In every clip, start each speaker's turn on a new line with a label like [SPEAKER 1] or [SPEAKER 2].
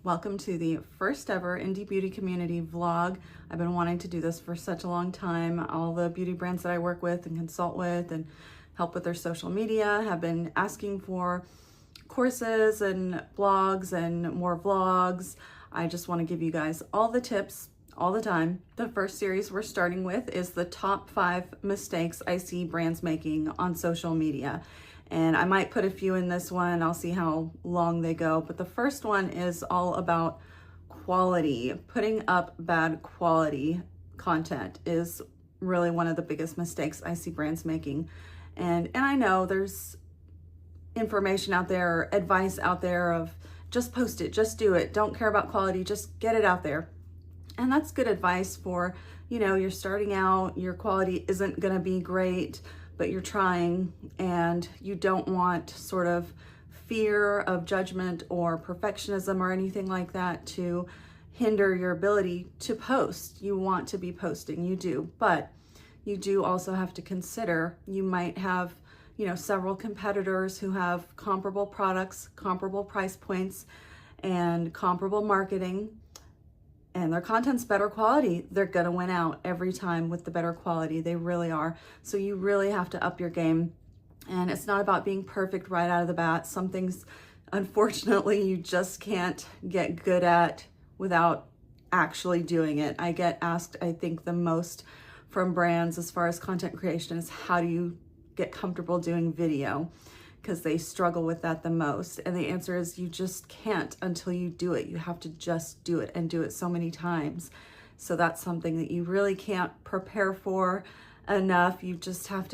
[SPEAKER 1] Welcome to the first ever indie beauty community vlog. I've been wanting to do this for such a long time. All the beauty brands that I work with and consult with and help with their social media have been asking for courses and blogs and more vlogs. I just want to give you guys all the tips all the time. The first series we're starting with is the top 5 mistakes I see brands making on social media. And I might put a few in this one. I'll see how long they go. But the first one is all about quality. Putting up bad quality content is really one of the biggest mistakes I see brands making. And I know there's information out there, advice out there of just post it, just do it. Don't care about quality, just get it out there. And that's good advice for, you're starting out, your quality isn't gonna be great, but you're trying and you don't want sort of fear of judgment or perfectionism or anything like that to hinder your ability to post. You want to be posting, you do, but you do also have to consider you might have, several competitors who have comparable products, comparable price points, and comparable marketing, and their content's better quality. They're gonna win out every time with the better quality. They really are. So you really have to up your game. And it's not about being perfect right out of the bat. Some things, unfortunately, you just can't get good at without actually doing it. I get asked, I think, the most from brands as far as content creation is how do you get comfortable doing video? Because they struggle with that the most. And the answer is you just can't until you do it. You have to just do it and do it so many times. So that's something that you really can't prepare for enough. You do just have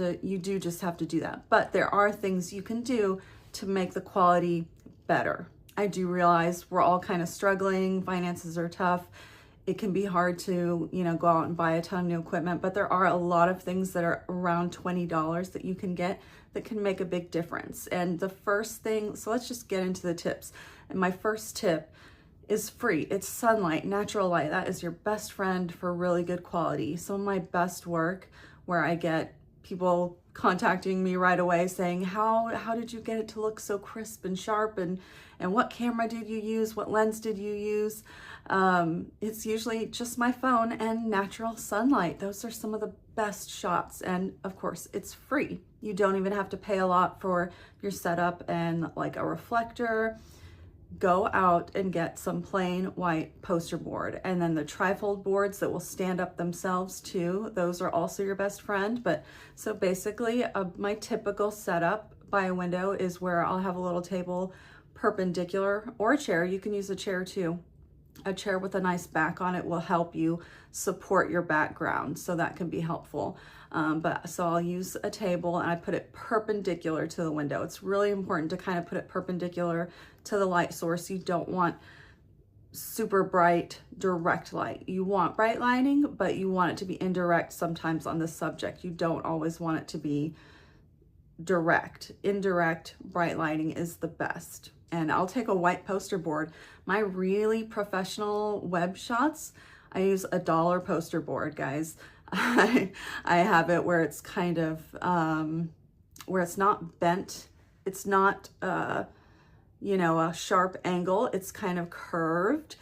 [SPEAKER 1] to do that. But there are things you can do to make the quality better. I do realize we're all kind of struggling. Finances are tough. It can be hard to, go out and buy a ton of new equipment, but there are a lot of things that are around $20 that you can get that can make a big difference. And the first thing, so let's just get into the tips. And my first tip is free. It's sunlight, natural light. That is your best friend for really good quality. Some of my best work where I get people contacting me right away saying, how did you get it to look so crisp and sharp, and what camera did you use? What lens did you use? It's usually just my phone and natural sunlight. Those are some of the best shots. And of course, it's free. You don't even have to pay a lot for your setup and like a reflector. Go out and get some plain white poster board, and then the trifold boards that will stand up themselves too. Those are also your best friend. But so basically my typical setup by a window is where I'll have a little table perpendicular, or a chair. You can use a chair too. A chair with a nice back on it will help you support your background, so that can be helpful. So I'll use a table and I put it perpendicular to the window. It's really important to kind of put it perpendicular to the light source. You don't want super bright direct light. You want bright lighting, but you want it to be indirect sometimes on the subject. You don't always want it to be direct. Indirect bright lighting is the best. And I'll take a white poster board. My really professional web shots, I use a dollar poster board, guys. I have it where it's kind of, where it's not bent. It's not, a sharp angle. It's kind of curved.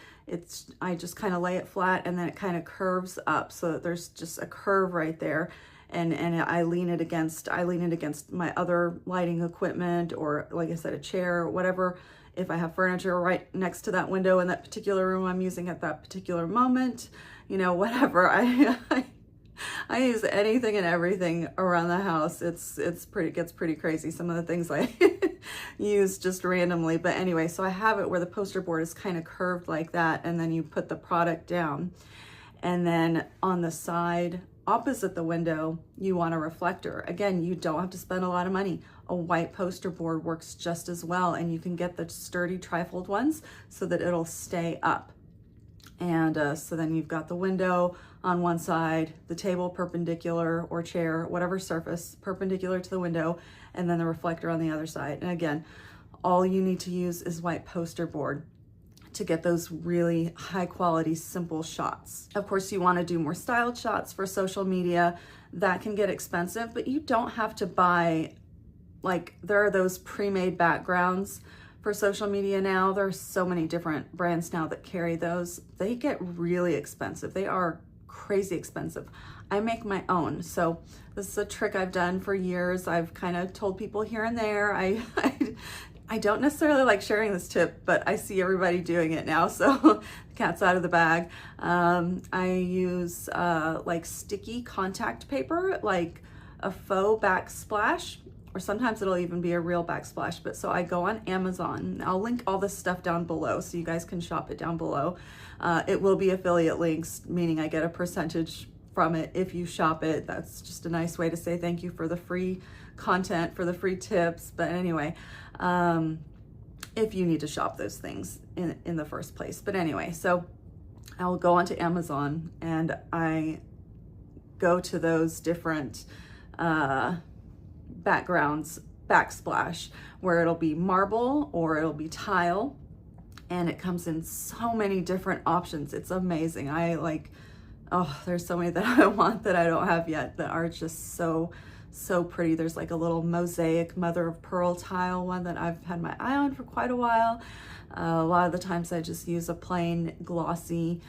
[SPEAKER 1] I just kind of lay it flat and then it kind of curves up so that there's just a curve right there. And I lean it against my other lighting equipment, or like I said, a chair or whatever. If I have furniture right next to that window in that particular room I'm using at that particular moment, whatever. I use anything and everything around the house. It gets pretty crazy. Some of the things I use just randomly. But anyway, so I have it where the poster board is kind of curved like that, and then you put the product down. And then on the side opposite the window, you want a reflector. Again, you don't have to spend a lot of money. A white poster board works just as well, and you can get the sturdy trifold ones so that it'll stay up. And so then you've got the window on one side, the table perpendicular, or chair, whatever surface, perpendicular to the window, and then the reflector on the other side. And again, all you need to use is white poster board to get those really high quality, simple shots. Of course, you want to do more styled shots for social media. That can get expensive, but you don't have to buy, like, there are those pre-made backgrounds for social media now. There's so many different brands now that carry those. They get really expensive. They are crazy expensive. I make my own. So this is a trick I've done for years. I've kind of told people here and there. I don't necessarily like sharing this tip, but I see everybody doing it now, so the cat's out of the bag. I use like sticky contact paper, like a faux backsplash, or sometimes it'll even be a real backsplash. But so I go on Amazon. I'll link all this stuff down below so you guys can shop it down below. It will be affiliate links, meaning I get a percentage from it if you shop it. That's just a nice way to say thank you for the free content, for the free tips. But anyway, if you need to shop those things in the first place. But anyway, so I'll go onto Amazon and I go to those different backgrounds, backsplash, where it'll be marble or it'll be tile, and it comes in so many different options. It's amazing. Oh, there's so many that I want that I don't have yet that are just so pretty. There's like a little mosaic mother of pearl tile one that I've had my eye on for quite a while. A lot of the times I just use a plain glossy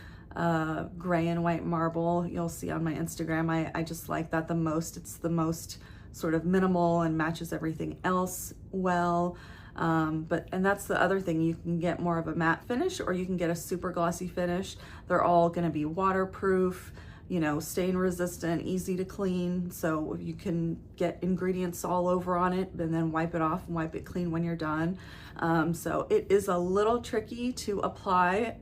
[SPEAKER 1] gray and white marble. You'll see on my Instagram. I just like that the most. It's the most sort of minimal and matches everything else well. And that's the other thing. You can get more of a matte finish or you can get a super glossy finish. They're all going to be waterproof, you know, stain resistant, easy to clean. So you can get ingredients all over on it and then wipe it off and wipe it clean when you're done. So it is a little tricky to apply.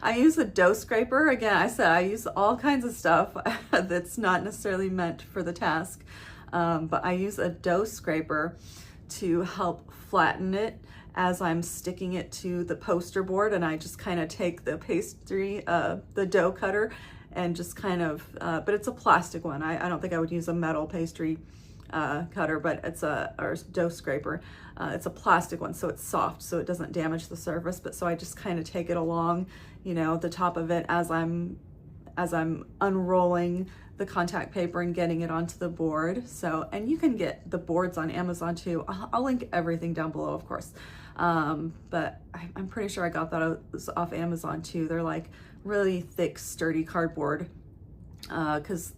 [SPEAKER 1] I use a dough scraper. Again, I said I use all kinds of stuff that's not necessarily meant for the task. But I use a dough scraper to help flatten it as I'm sticking it to the poster board, and I just kind of take the pastry, the dough cutter, and just kind of, but it's a plastic one. I don't think I would use a metal pastry cutter, but it's or dough scraper. It's a plastic one, so it's soft, so it doesn't damage the surface. But so I just kind of take it along, you know, the top of it as I'm unrolling the contact paper and getting it onto the board. So, and you can get the boards on Amazon too. I'll link everything down below, of course. But I'm pretty sure I got that off Amazon too. They're like really thick, sturdy cardboard. Because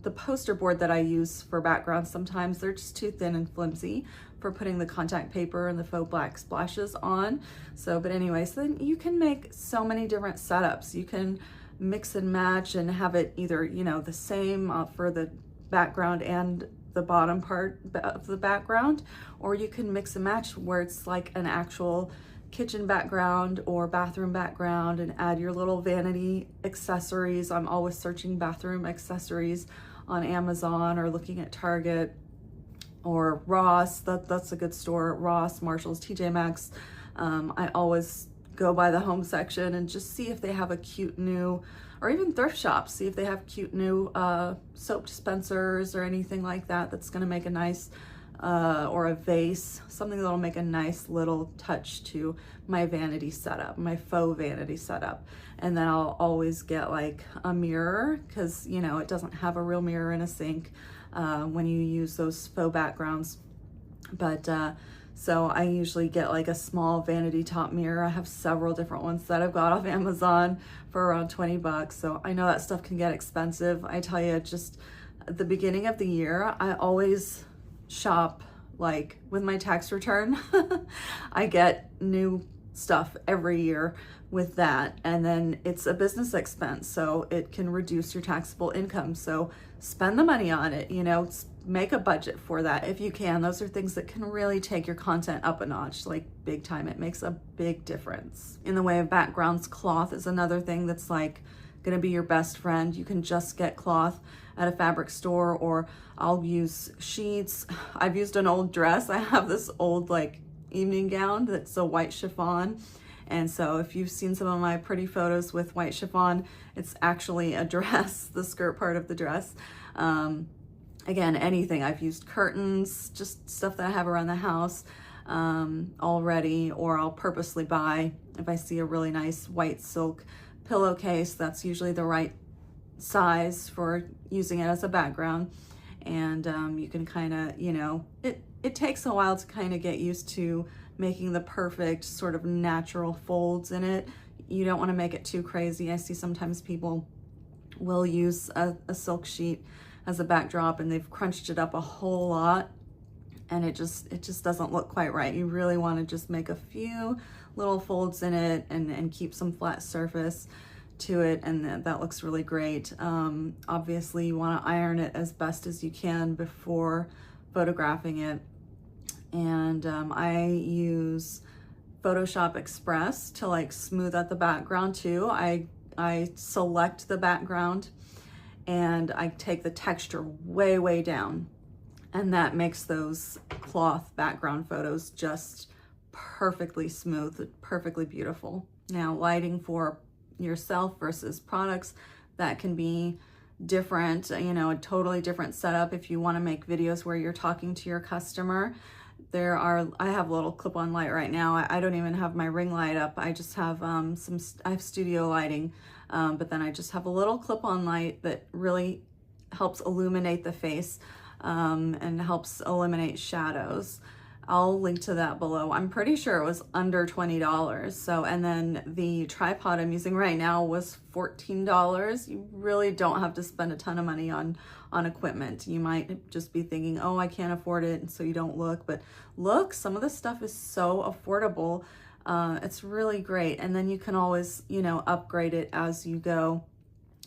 [SPEAKER 1] the poster board that I use for backgrounds, sometimes they're just too thin and flimsy for putting the contact paper and the faux black splashes on. So, but anyway, so then you can make so many different setups. You can mix and match and have it either, you know, the same for the background and the bottom part of the background, or you can mix and match where it's like an actual kitchen background or bathroom background and add your little vanity accessories. I'm always searching bathroom accessories on Amazon or looking at Target or Ross. That's a good store. Ross, Marshalls, TJ Maxx. I always go by the home section and just see if they have a cute new, or even thrift shops, see if they have cute new soap dispensers or anything like that that's going to make a nice, or a vase, something that'll make a nice little touch to my vanity setup, my faux vanity setup. And then I'll always get like a mirror, because, you know, it doesn't have a real mirror in a sink when you use those faux backgrounds. But so I usually get like a small vanity top mirror. I have several different ones that I've got off Amazon for around 20 bucks. So I know that stuff can get expensive. I tell you, just at the beginning of the year, I always shop like with my tax return. I get new stuff every year with that, and then it's a business expense, so it can reduce your taxable income. So spend the money on it, you know, make a budget for that if you can. Those are things that can really take your content up a notch, like big time. It makes a big difference. In the way of backgrounds, cloth is another thing that's like gonna be your best friend. You can just get cloth at a fabric store, or I'll use sheets. I've used an old dress. I have this old like evening gown that's a white chiffon. And so if you've seen some of my pretty photos with white chiffon, it's actually a dress, the skirt part of the dress. Again, anything. I've used curtains, just stuff that I have around the house already, or I'll purposely buy, if I see a really nice white silk pillowcase, that's usually the right size for using it as a background. And you can kind of, you know, it takes a while to kind of get used to making the perfect sort of natural folds in it. You don't want to make it too crazy. I see sometimes people will use a silk sheet as a backdrop and they've crunched it up a whole lot, and it just doesn't look quite right. You really want to just make a few little folds in it and keep some flat surface to it, and that looks really great. Obviously you want to iron it as best as you can before photographing it. And I use Photoshop Express to like smooth out the background too. I select the background and I take the texture way down, and that makes those cloth background photos just perfectly smooth, perfectly beautiful. Now, lighting for yourself versus products, that can be different, you know, a totally different setup. If you want to make videos where you're talking to your customer, I have a little clip-on light right now. I don't even have my ring light up. I just have I have studio lighting, but then I just have a little clip-on light that really helps illuminate the face and helps eliminate shadows. I'll link to that below. I'm pretty sure it was under $20. So, and then the tripod I'm using right now was $14. You really don't have to spend a ton of money on equipment. You might just be thinking, oh, I can't afford it, and so you don't look. But look, some of the stuff is so affordable. It's really great. And then you can always, you know, upgrade it as you go.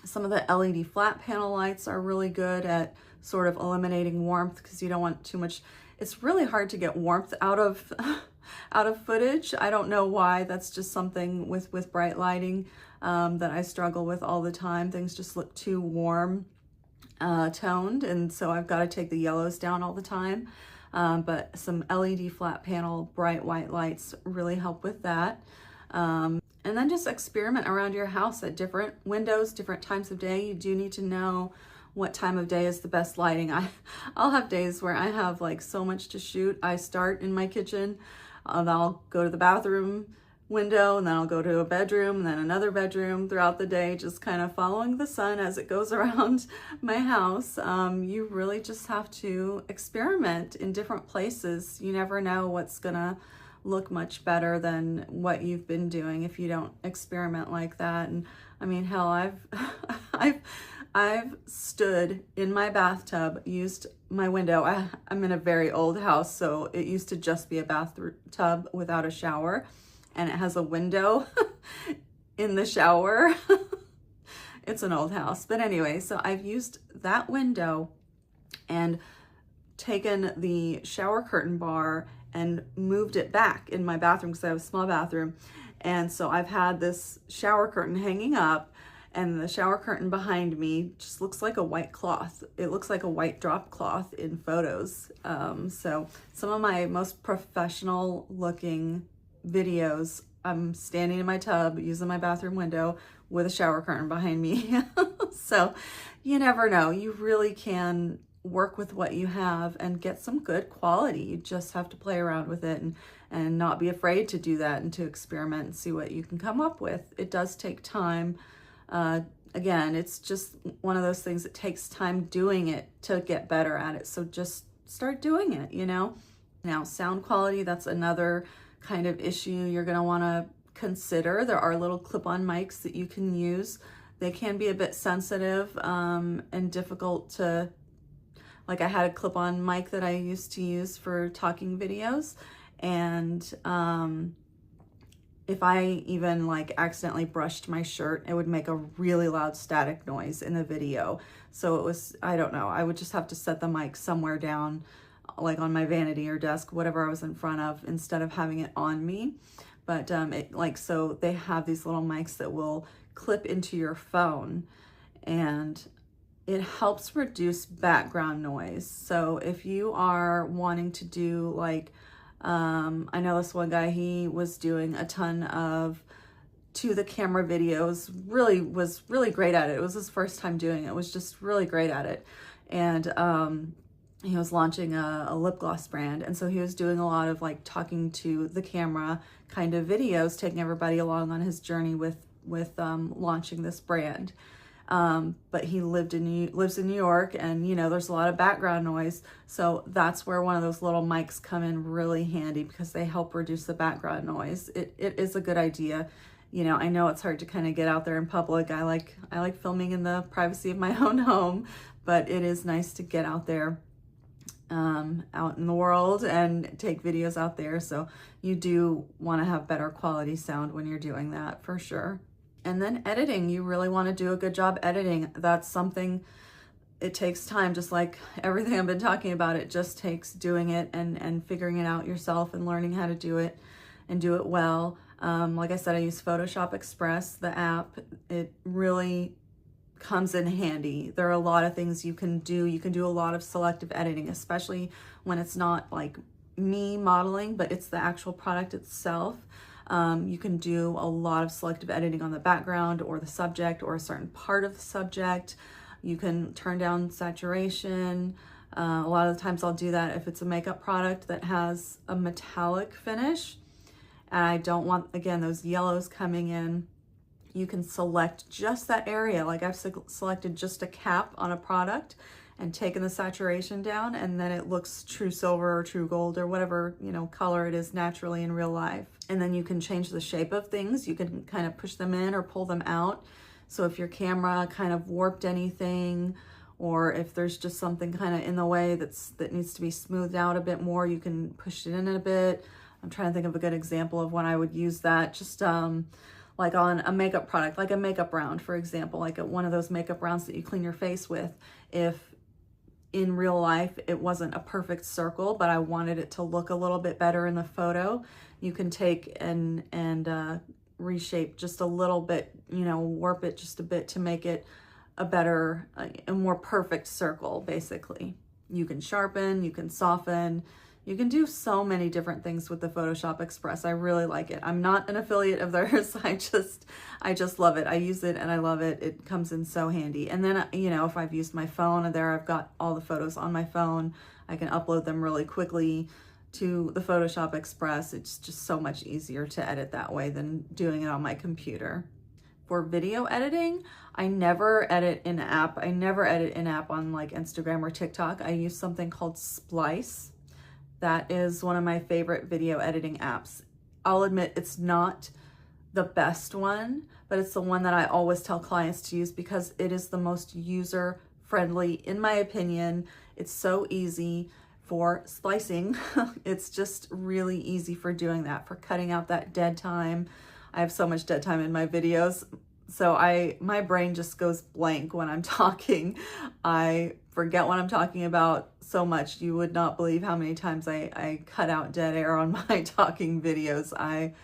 [SPEAKER 1] Some of the LED flat panel lights are really good at sort of eliminating warmth, because you don't want too much. It's really hard to get warmth out of footage. I don't know why. That's just something with bright lighting that I struggle with all the time. Things just look too warm toned, and so I've got to take the yellows down all the time. But some LED flat panel bright white lights really help with that. And then just experiment around your house at different windows, different times of day. You do need to know what time of day is the best lighting. I'll have days where I have like so much to shoot. I start in my kitchen, then I'll go to the bathroom window, and then I'll go to a bedroom, and then another bedroom throughout the day, just kind of following the sun as it goes around my house. You really just have to experiment in different places. You never know what's gonna look much better than what you've been doing if you don't experiment like that. And I mean, hell, I've stood in my bathtub, used my window. I'm in a very old house, so it used to just be a bathtub without a shower, and it has a window in the shower. It's an old house. But anyway, so I've used that window and taken the shower curtain bar and moved it back in my bathroom, because I have a small bathroom. And so I've had this shower curtain hanging up, and the shower curtain behind me just looks like a white cloth. It looks like a white drop cloth in photos. So some of my most professional looking videos, I'm standing in my tub using my bathroom window with a shower curtain behind me. So you never know. You really can work with what you have and get some good quality. You just have to play around with it and not be afraid to do that and to experiment and see what you can come up with. It does take time. Again, it's just one of those things that takes time doing it to get better at it. So just start doing it, you know? Now, sound quality, that's another kind of issue you're going to want to consider. There are little clip-on mics that you can use. They can be a bit sensitive and difficult to, like I had a clip-on mic that I used to use for talking videos, and if I even like accidentally brushed my shirt, it would make a really loud static noise in the video. So it was, I don't know, I would just have to set the mic somewhere down, like on my vanity or desk, whatever I was in front of, instead of having it on me. But so they have these little mics that will clip into your phone, and it helps reduce background noise. So if you are wanting to do like, I know this one guy, he was doing a ton of to the camera videos, was really great at it. It was his first time doing it, was just really great at it. And he was launching a lip gloss brand. And so he was doing a lot of like talking to the camera kind of videos, taking everybody along on his journey with launching this brand. but he lives in New York, and you know, there's a lot of background noise. So that's where one of those little mics come in really handy, because they help reduce the background noise. It is a good idea. You know, I know it's hard to kind of get out there in public. I like filming in the privacy of my own home, but it is nice to get out there, out in the world and take videos out there. So you do want to have better quality sound when you're doing that, for sure. And then editing, you really want to do a good job editing. That's something, it takes time, just like everything I've been talking about. It just takes doing it and figuring it out yourself and learning how to do it and do it well. Like I said, I use Photoshop Express, the app. It really comes in handy. There are a lot of things you can do. You can do a lot of selective editing, especially when it's not like me modeling, but it's the actual product itself. You can do a lot of selective editing on the background or the subject or a certain part of the subject. You can turn down saturation. A lot of the times I'll do that if it's a makeup product that has a metallic finish and I don't want, again, those yellows coming in. You can select just that area. Like I've selected just a cap on a product and taken the saturation down, and then it looks true silver or true gold or whatever, you know, color it is naturally in real life. And then you can change the shape of things. You can kind of push them in or pull them out. So if your camera kind of warped anything, or if there's just something kind of in the way that needs to be smoothed out a bit more, you can push it in a bit. I'm trying to think of a good example of when I would use that. Just like on a makeup product, like a makeup round, for example, like one of those makeup rounds that you clean your face with. If in real life it wasn't a perfect circle, but I wanted it to look a little bit better in the photo, you can take and reshape just a little bit, you know, warp it just a bit to make it a better, a more perfect circle, basically. You can sharpen, you can soften, you can do so many different things with the Photoshop Express. I really like it. I'm not an affiliate of theirs. I just love it. I use it and I love it. It comes in so handy. And then, you know, if I've used my phone, and there I've got all the photos on my phone, I can upload them really quickly to the Photoshop Express. It's just so much easier to edit that way than doing it on my computer. For video editing, I never edit in app. I never edit in app on like Instagram or TikTok. I use something called Splice. That is one of my favorite video editing apps. I'll admit it's not the best one, but it's the one that I always tell clients to use because it is the most user-friendly, in my opinion. It's so easy for splicing. It's just really easy for doing that, for cutting out that dead time. I have so much dead time in my videos. So my brain just goes blank when I'm talking. I forget what I'm talking about so much. You would not believe how many times I cut out dead air on my talking videos. I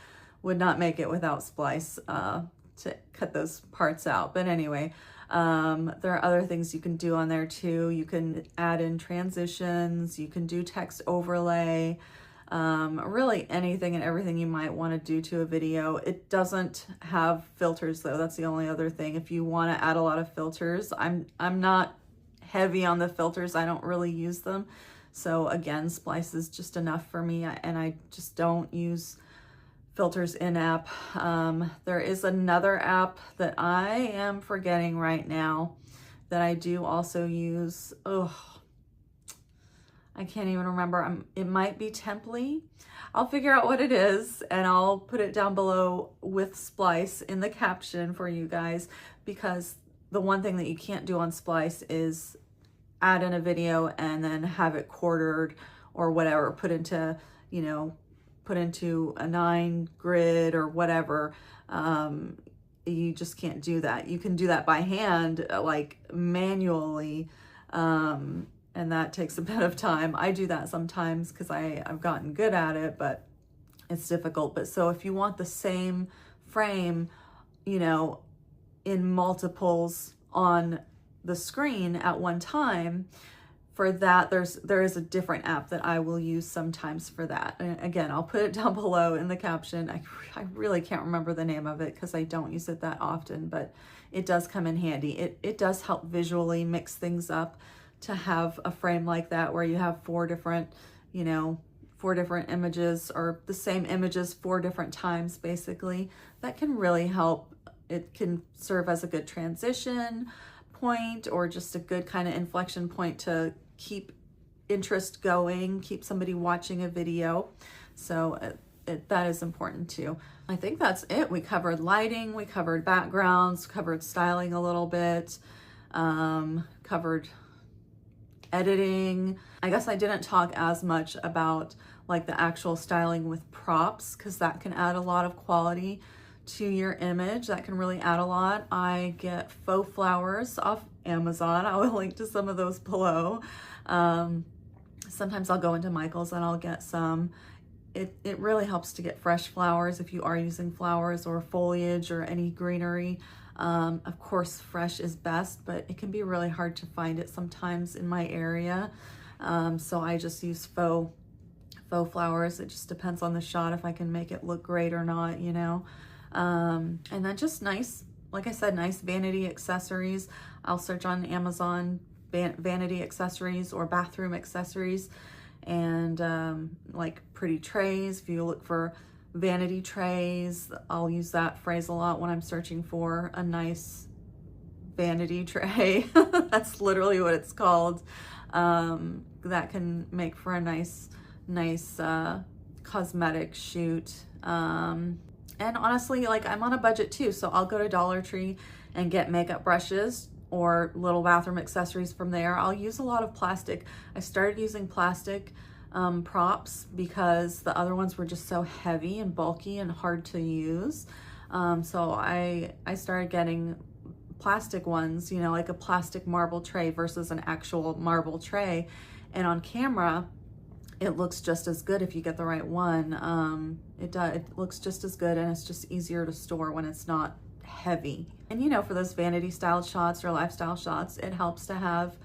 [SPEAKER 1] would not make it without Splice to cut those parts out. But anyway, there are other things you can do on there too. You can add in transitions, you can do text overlay, really anything and everything you might want to do to a video. It doesn't have filters though. That's the only other thing. If you want to add a lot of filters, I'm not heavy on the filters. I don't really use them. So again, Splice is just enough for me, and I just don't use filters in app. There is another app that I am forgetting right now that I do also use. I can't even remember. It might be Temply. I'll figure out what it is and I'll put it down below with Splice in the caption for you guys, because the one thing that you can't do on Splice is add in a video and then have it quartered or whatever, put into, you know, put into a 9 grid or whatever. You just can't do that. You can do that by hand, like manually, and that takes a bit of time. I do that sometimes because I've gotten good at it, but it's difficult. But so if you want the same frame, you know, in multiples on the screen at one time, for that, there is a different app that I will use sometimes for that. And again, I'll put it down below in the caption. I really can't remember the name of it because I don't use it that often, but it does come in handy. It does help visually mix things up to have a frame like that where you have 4 different, you know, 4 different images or the same images 4 different times, basically. That can really help it can serve as a good transition point or just a good kind of inflection point to keep interest going, keep somebody watching a video. So that is important too. I think that's it. We covered lighting, we covered backgrounds, covered styling a little bit, covered editing. I guess I didn't talk as much about like the actual styling with props, because that can add a lot of quality to your image. That can really add a lot. I get faux flowers off Amazon. I will link to some of those below. Sometimes I'll go into Michael's and I'll get some. It really helps to get fresh flowers if you are using flowers or foliage or any greenery. Of course, fresh is best, but it can be really hard to find it sometimes in my area. So I just use faux flowers. It just depends on the shot if I can make it look great or not, you know. And then just nice, like I said, nice vanity accessories. I'll search on Amazon vanity accessories or bathroom accessories, and like pretty trays. If you look for vanity trays, I'll use that phrase a lot when I'm searching for a nice vanity tray. That's literally what it's called. That can make for a nice cosmetic shoot. And honestly, like, I'm on a budget too, so I'll go to Dollar Tree and get makeup brushes or little bathroom accessories from there. I'll use a lot of plastic. I started using plastic props because the other ones were just so heavy and bulky and hard to use. So I started getting plastic ones, you know, like a plastic marble tray versus an actual marble tray. And on camera, it looks just as good if you get the right one. It looks just as good, and it's just easier to store when it's not heavy. And you know, for those vanity style shots or lifestyle shots, it helps to have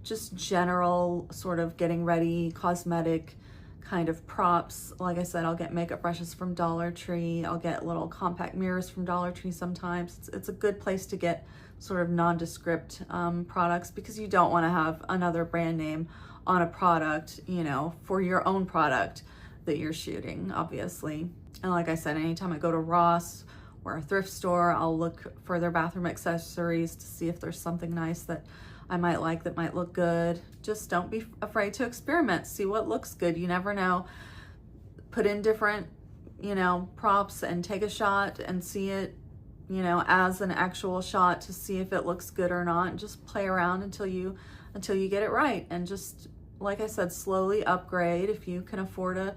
[SPEAKER 1] just general sort of getting ready cosmetic kind of props. Like I said, I'll get makeup brushes from Dollar Tree. I'll get little compact mirrors from Dollar Tree sometimes. It's a good place to get sort of nondescript products, because you don't want to have another brand name on a product, you know, for your own product that you're shooting, obviously. And like I said, anytime I go to Ross or a thrift store, I'll look for their bathroom accessories to see if there's something nice that I might like, that might look good. Just don't be afraid to experiment, see what looks good. You never know. Put in different, you know, props and take a shot and see it, you know, as an actual shot to see if it looks good or not, and just play around until you get it right. And just, like I said, slowly upgrade. If you can afford a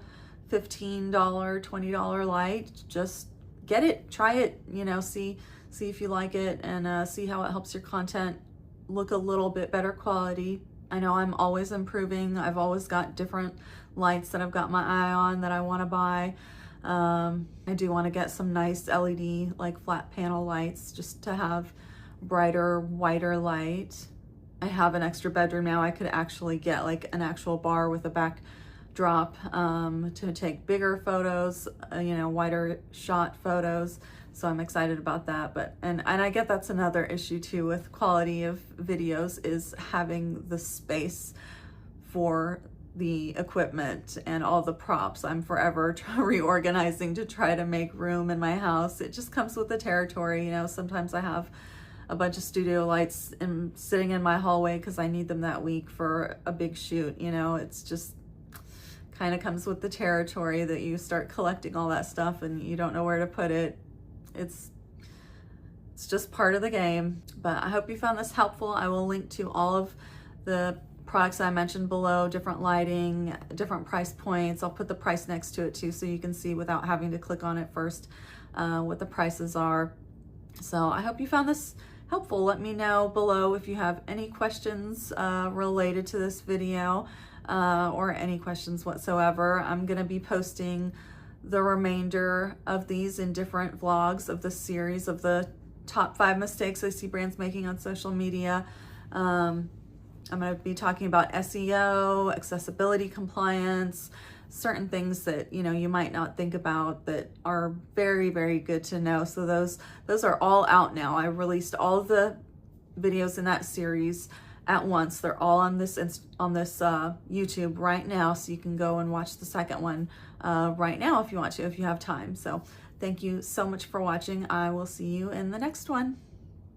[SPEAKER 1] $15, $20 light, just get it, try it, you know, see if you like it, and see how it helps your content look a little bit better quality. I know I'm always improving. I've always got different lights that I've got my eye on that I want to buy. I do want to get some nice LED, like flat panel lights, just to have brighter, whiter light. I have an extra bedroom now. I could actually get like an actual bar with a backdrop to take bigger photos, you know, wider shot photos. So I'm excited about that. And I get that's another issue too with quality of videos, is having the space for the equipment and all the props. I'm forever reorganizing to try to make room in my house. It just comes with the territory, you know. Sometimes I have a bunch of studio lights sitting in my hallway because I need them that week for a big shoot, you know. It's just kind of comes with the territory that you start collecting all that stuff and you don't know where to put it. It's just part of the game. But I hope you found this helpful. I will link to all of the products I mentioned below, different lighting, different price points. I'll put the price next to it too, so you can see without having to click on it first what the prices are. So I hope you found this helpful. Let me know below if you have any questions related to this video or any questions whatsoever. I'm gonna be posting the remainder of these in different vlogs of the series of the top 5 mistakes I see brands making on social media. I'm going to be talking about SEO, accessibility compliance, certain things that, you know, you might not think about that are very, very good to know. So those are all out now. I released all of the videos in that series at once. They're all on this YouTube right now, so you can go and watch the second one right now if you want to, if you have time. So Thank you so much for watching. I will see you in the next one.